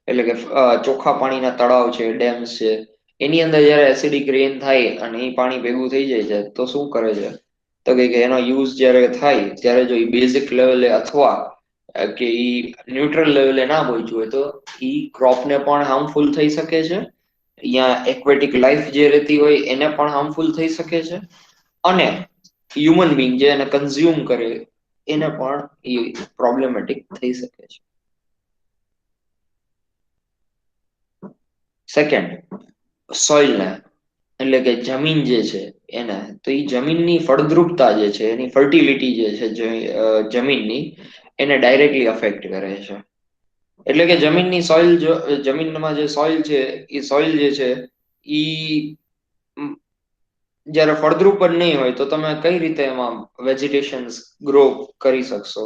એટલે કે ચોખ્ખા પાણીના તળાવ છે, ડેમ્સ છે, એની અંદર જયારે એસિડિક રેન થાય અને એ પાણી ભેગું થઈ જાય છે તો શું કરે છે તો કે એનો યુઝ જયારે થાય ત્યારે જો એ બેઝિક લેવલે અથવા કે એ ન્યુટ્રલ લેવલે ના પહોંચ્યું હોય તો એ ક્રોપને પણ હાર્મફુલ થઈ શકે છે. અહીંયા એક્વેટિક લાઈફ જે રહેતી હોય એને પણ હાર્મફુલ થઈ શકે છે અને હ્યુમન બીંગ જે એને કન્ઝ્યુમ કરે એને પણ એ પ્રોબ્લેમેટિક થઈ શકે છે. સેકન્ડ, સોઇલને એટલે કે જમીન જે છે એને તો એ જમીનની ફળદ્રુપતા જે છે એની ફર્ટિલિટી જે છે જમીનની એને ડાયરેક્ટલી અફેક્ટ કરે છે. એટલે કે જમીનની સોઇલ જમીનમાં જે સોઇલ છે એ સોઇલ જે છે એ જ્યારે ફળદ્રુપ જ નહીં હોય તો તમે કઈ રીતે એમાં વેજીટેશન ગ્રો કરી શકશો,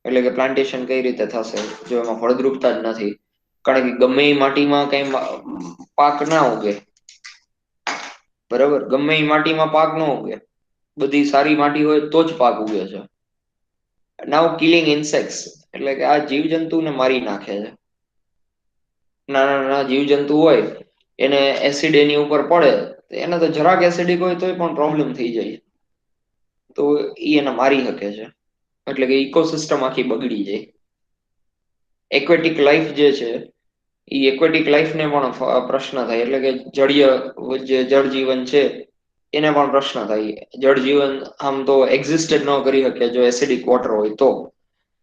એટલે કે પ્લાન્ટેશન કઈ રીતે થશે જો એમાં ફળદ્રુપતા જ નથી. કારણ કે ગમે એ માટીમાં કઈ પાક ના ઉગે. બરાબર, ગમે એ માટીમાં પાક ન ઉગે. બધી સારી માટી હોય તો જ પાક ઉગે છે. નાઉ કિલિંગ ઇન્સેક્ટ્સ એટલે કે આ જીવજંતુને મારી નાખે છે. નાના નાના જીવજંતુ હોય એને એસિડ એની ઉપર પડે એને તો જરાક એસિડિક હોય તોય પણ પ્રોબ્લેમ થઈ જાય તો એને મારી શકે છે. એટલે કે ઇકોસિસ્ટમ આખી બગડી જાય. એક્વેટિક લાઈફ જે છે એ એક્વેટિક લાઈફને પણ પ્રશ્ન થાય. એટલે કે જળીય જે જળ જીવન છે એને પણ પ્રશ્ન થાય. જળ જીવન આમ તો એક્ઝિસ્ટ જ ન કરી શકે જો એસિડિક વોટર હોય તો.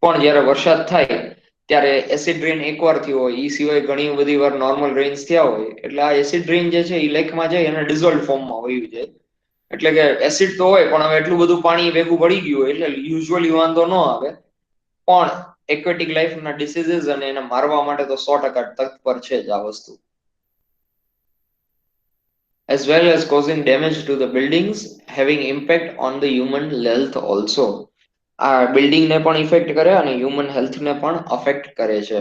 પણ જ્યારે વરસાદ થાય ત્યારે એસિડ રેન એકવાર થયો હોય એ સિવાય ઘણી બધી વાર નોર્મલ રેન્સ થયા હોય એટલે આ એસિડ રેન જે છે એ લેકમાં જાય અને ડિઝોલ્વ ફોર્મમાં વયું જાય. એટલે કે એસિડ તો હોય પણ હવે એટલું બધું પાણી ભેગું પડી ગયું હોય એટલે યુઝ્યુઅલી વાંધો ન આવે. પણ એક્વેટિક લાઈફના ડિસીઝીસ અને એને મારવા માટે તો 100% તત્પર છે જ આ વસ્તુ. As well as causing damage to the buildings, having impact on the human health also. આ બિલ્ડિંગને પણ ઇફેક્ટ કરે અને હ્યુમન હેલ્થને પણ અફેક્ટ કરે છે.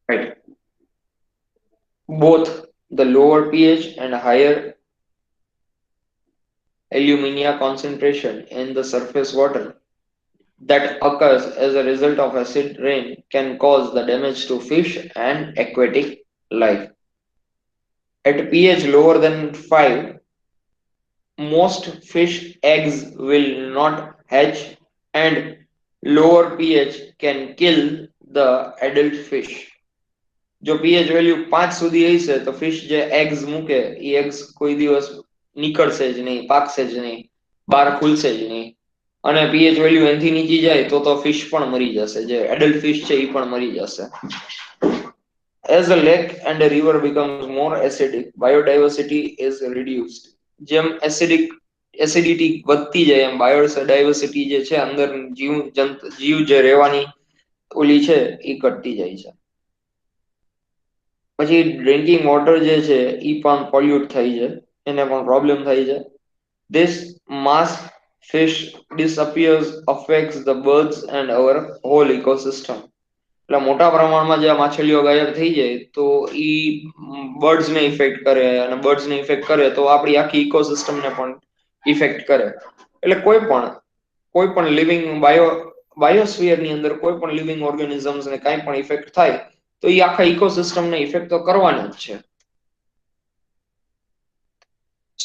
Right. Both the lower pH and higher alumina concentration in the surface water that occurs as a result of acid rain can cause the damage to fish and aquatic life. At pH lower than 5, most fish eggs will not hatch and lower pH can kill the adult fish. જો pH value 5 સુધી હશે તો fish જે eggs મૂકે એ eggs કોઈ દિવસ નીકળશે જ નહીં, પાકશે જ નહીં, બહાર ખુલશે જ નહીં. અને pH વેલ્યુ એનાથી નીચી જાય તો ફિશ પણ મરી જશે. જે એડલ્ટ ફિશ છે એ પણ મરી જશે. As a lake and a river becomes more acidic, biodiversity is reduced. જેમ એસિડિટી વધતી જાય એમ બાયોડાયવર્સિટી જે છે અંદર જીવ જે રહેવાની ઓલી છે એ ઘટતી જાય છે. પછી ડ્રિંકિંગ વોટર જે છે એ પણ પોલ્યુટ થઈ છે, એને પણ પ્રોબ્લેમ થાય છે. This mass fish disappears affects the birds and our whole ecosystem. એટલે મોટા પ્રમાણમાં જે માછલીઓ ગાયબ થઈ જાય તો ઈ બર્ડ્સને ઇફેક્ટ કરે અને બર્ડ્સને ઇફેક્ટ કરે તો આપણી આખી ઇકોસિસ્ટમને પણ ઇફેક્ટ કરે. એટલે કોઈ પણ લિવિંગ બાયોસ્ફિયરની અંદર કોઈ પણ લિવિંગ ઓર્ગેનિઝમ્સને કાંઈ પણ ઇફેક્ટ થાય તો એ આખા ઇકોસિસ્ટમને ઇફેક્ટ તો કરવાની જ છે.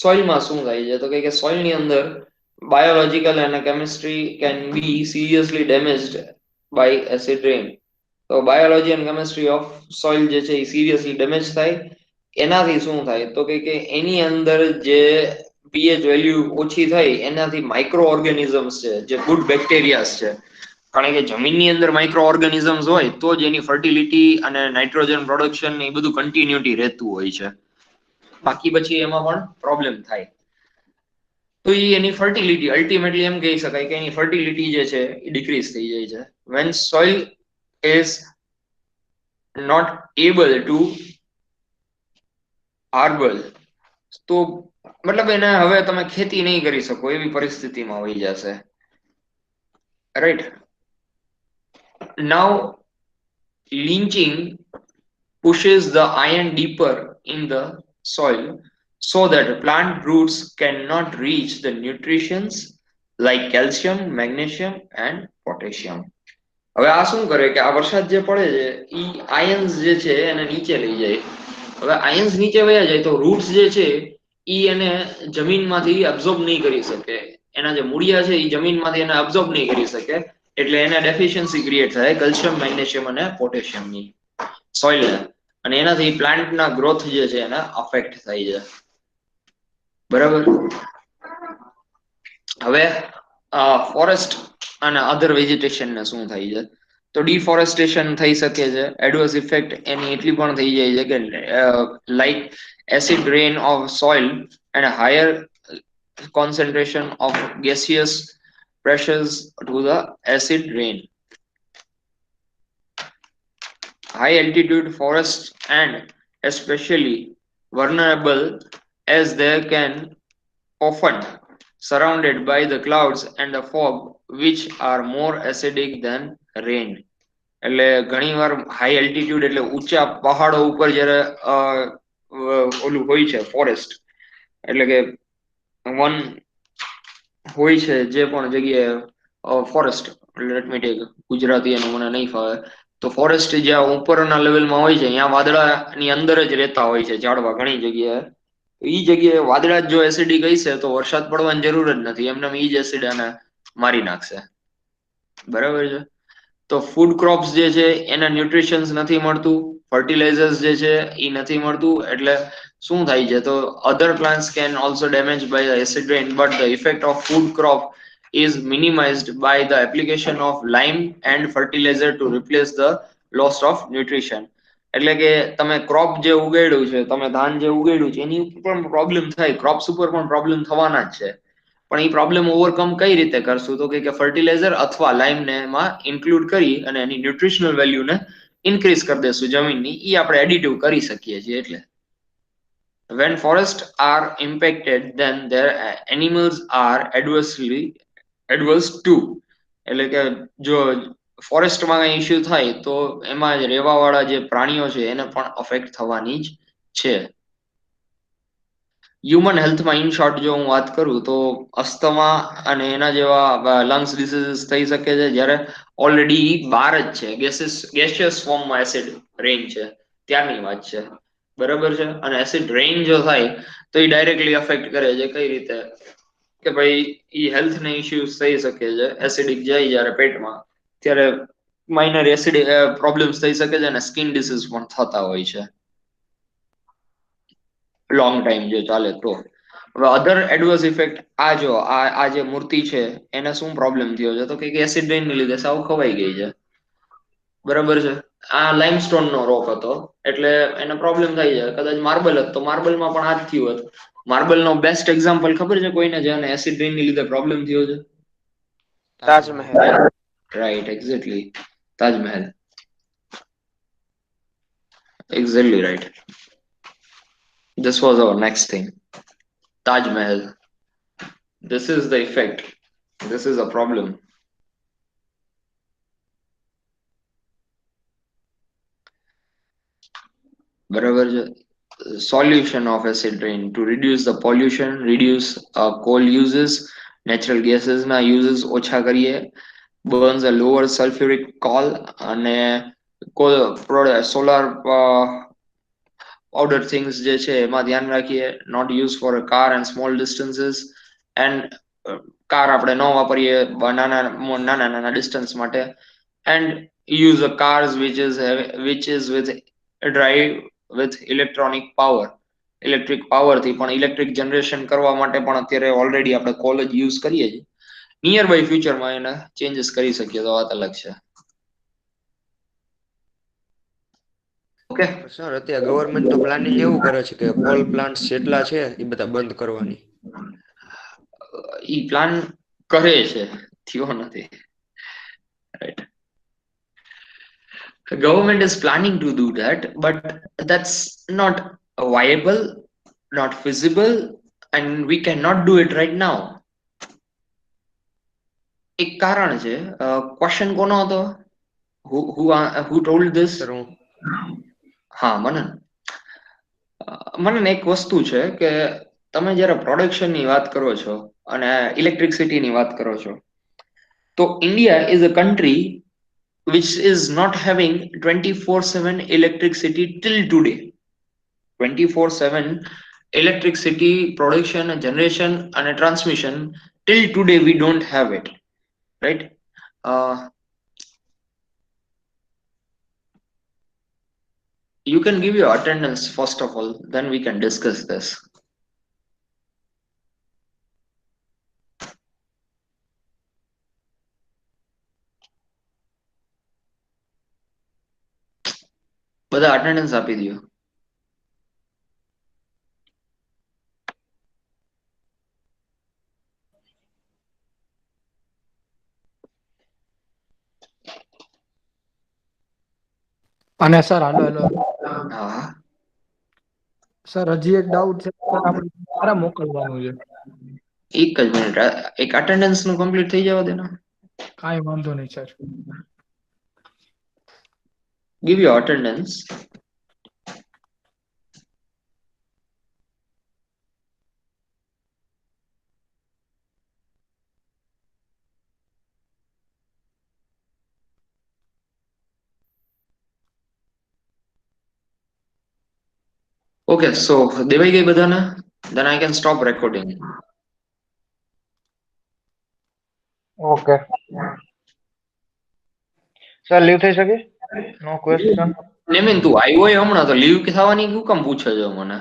સોઇલમાં શું થાય છે તો કે સોઇલની અંદર biological and chemistry can be seriously damaged by acid rain. તો biology and chemistry of soil જે છે એ સિરિયસલી ડેમેજ થાય. એનાથી શું થાય તો કે એની અંદર જે પીએચ વેલ્યુ ઓછી થાય એનાથી માઇક્રો ઓર્ગેનિઝમ્સ છે જે ગુડ બેક્ટેરિયાસ છે કારણ કે જમીનની અંદર માઇક્રો ઓર્ગેનિઝમ્સ હોય તો જ એની ફર્ટિલિટી અને નાઇટ્રોજન પ્રોડક્શન એ બધું કન્ટિન્યુટી રહેતું હોય છે. બાકી પછી એમાં પણ પ્રોબ્લેમ થાય. તો એ એની ફર્ટિલિટી અલ્ટિમેટલી એમ કહી શકાય કે એની ફર્ટિલિટી જે છે એ ડિક્રીઝ થઈ જાય છે. When soil is not able to harbour, તો મતલબ એને હવે તમે ખેતી નહીં કરી શકો એવી પરિસ્થિતિમાં વહી જશે. Right. Now lynching pushes the iron deeper in the soil so that plant roots cannot reach the nutrients like calcium, magnesium and potassium. હવે આ શું કરે કે આ વરસાદ જે પડે છે ઈ આયન્સ જે છે એને નીચે લઈ જાય. હવે આયન્સ નીચે વયા જાય તો રૂટ્સ જે છે ઈ એને જમીનમાંથી અબ્ઝોર્બ નહીં કરી શકે. એના જે મૂળિયા છે ઈ જમીનમાંથી એને અબ્ઝોર્બ નહીં કરી શકે, એટલે એને ડેફિશિયન્સી ક્રિએટ થાય કેલ્શિયમ, મેગ્નેશિયમ અને પોટેશિયમની સોઇલને, અને એનાથી પ્લાન્ટના ગ્રોથ જે છે એને અફેક્ટ થાય છે. બરાબર. હવે ફોરેસ્ટ અને અધર વેજીટેશન ને શું થાય છે? તો ડિફોરેસ્ટેશન થઈ શકે છે. એડવર્સ ઇફેક્ટ એની એટલી પણ થઈ જાય છે કે like acid rain of soil and higher concentration of gaseous pressures to the acid rain. High altitude forests and especially vulnerable as they can often surrounded by the clouds and the fog which are more acidic than rain. એટલે ઘણીવાર high altitude એટલે ઊંચા પહાડો ઉપર જ્યારે ઓલું હોય છે ફોરેસ્ટ, એટલે કે વન હોય છે જે પણ જગ્યાએ forest, let me take Gujarati એનું મને નહીં ફાવે, તો ફોરેસ્ટ જ્યાં ઉપરના લેવલમાં હોય છે ત્યાં વાદળાની અંદર જ રહેતા હોય છે ઝાડવા ઘણી જગ્યાએ. ઈ જગ્યાએ વાદળા જ જો એસિડિક હશે તો વરસાદ પડવાની જરૂર જ નથી, એમને ઈ જ એસિડ આને મારી નાખશે. બરાબર છે. તો ફૂડ ક્રોપ્સ જે છે એને ન્યુટ્રિશન્સ નથી મળતું, ફર્ટિલાઇઝર્સ જે છે એ નથી મળતું, એટલે શું થાય છે? તો other plants can also damage by the acid rain, but the effect of food crop is minimized by the application of lime and fertilizer to replace the loss of nutrition. એટલે કે તમે ક્રોપ જે ઉગાડ્યું છે, તમે ધાન જે ઉગાડ્યું છે એની ઉપર પણ પ્રોબ્લેમ થાય, ક્રોપ્સ ઉપર પણ પ્રોબ્લેમ થવાના જ છે. પણ એ પ્રોબ્લેમ ઓવરકમ કઈ રીતે કરશું? તો કે ફર્ટિલાઇઝર અથવા લાઇમને એમાં ઇન્ક્લુડ કરી અને એની ન્યુટ્રિશનલ વેલ્યુને ઇન્ક્રીઝ કરી દેશું જમીનની, એ આપણે એડિટિવ કરી શકીએ છીએ. એટલે when forests are impacted then their animals are adverse too. એટલે કે જો ફોરેસ્ટમાં કઈ ઇશ્યુ થાય તો એમાં રહેવાવાળા જે પ્રાણીઓ છે એને પણ અફેક્ટ થવાની જ છે. હ્યુમન હેલ્થમાં ઇન શોર્ટ જો હું વાત કરું તો અસ્થમા અને એના જેવા લંગ્સ ડિસીઝીસ થઈ શકે છે જ્યારે ઓલરેડી બહાર જ છે, ગેસિયસ ફોર્મમાં એસિડ રેઇન છે ત્યારની વાત છે. બરાબર છે. અને એસિડ રેઇન જો થાય તો એ ડાયરેક્ટલી અફેક્ટ કરે છે. કઈ રીતે? કે ભાઈ એ હેલ્થને ઇશ્યુઝ થઈ શકે છે. એસિડિક જાય જ્યારે પેટમાં ત્યારે માઇનર એસિડ પ્રોબ્લેમ્સ થઈ શકે છે અને સ્કિન ડિસીઝ પણ થતા હોય છે લોંગ ટાઈમ જો ચાલે તો. હવે અધર એડવર્સ ઇફેક્ટ આ જો આ જે મૂર્તિ છે એને શું પ્રોબ્લેમ થયો છે? તો કે એસિડ રેઇન ને લીધે સાવ ખવાઈ ગઈ છે. બરાબર છે. આ લાઇમસ્ટોન નો રોક હતો એટલે એને પ્રોબ્લેમ થઈ જાય. કદાચ માર્બલ હતો તો માર્બલમાં પણ આ જ થયું હતું. માર્બલ નો બેસ્ટ એક્ઝામ્પલ ખબર છે કોઈને જેને એસિડ રેઇન ની લીધે પ્રોબ્લેમ થયો છે? Taj Mahal. Right, exactly. Taj Mahal. Exactly right. This was our next thing. Taj Mahal. This is the effect. This is a problem. Barabar. Solution of acid rain to reduce the pollution, reduce coal uses, natural gases na uses ocha kariye, burns a lower sulfuric coal અને solar powder things જે છે એમાં ધ્યાન રાખીએ. not used for a car and small distances, and car આપણે ન વાપરીએ નાના ડિસ્ટન્સ માટે, and use the cars which is with drive with electronic power. Electric power થી પણ ઇલેક્ટ્રિક જનરેશન કરવા માટે પણ અત્યારે ઓલરેડી આપણે કોલ જ યુઝ કરીએ છીએ, નિયર બાય ફ્યુચરમાં એને ચેન્જીસ કરી શકીએ તો વાત અલગ છે. ઓકે, સર અત્યારે ગવર્મેન્ટ તો પ્લાનિંગ એવું કરે છે કે કોલ પ્લાન્ટ્સ જેટલા છે એ બધા બંધ કરવાની. ઈ પ્લાન કરે છે, થયો નથી. Right. The government is planning to do that, but that's not viable, not feasible, and we cannot do it right now. એક કારણ છે. ક્વેશ્ચન કોનો હતો? who told this? સર હું હા, મનન એક વસ્તુ છે કે તમે જ્યારે પ્રોડક્શન ની વાત કરો છો અને ઇલેક્ટ્રિસિટી ની વાત કરો છો, તો India is a country which is not having 24/7 electricity till today. 24/7 electricity production, generation and transmission till today we don't have it, right? You can give your attendance first of all, then we can discuss this. બધા attendance આપી દો. અને sir hello હા, sir હજી એક doubt છે sir, આપણે ક્યારે મોકલવાનું છે? એક જ મિનિટ, એક અટેન્ડન્સ નું કમ્પ્લીટ થઈ જવા દેના. કાંઈ વાંધો નહીં sir. Give your attendance. Okay, so દેવાઈ ગઈ બધાને? Then I can stop recording. Okay sir leave થઈ શકે? નો ક્વેશ્ચન. નેમિન તું આવ્યો હમણાં તો લીવ થવાની શું કામ પૂછે છે મને?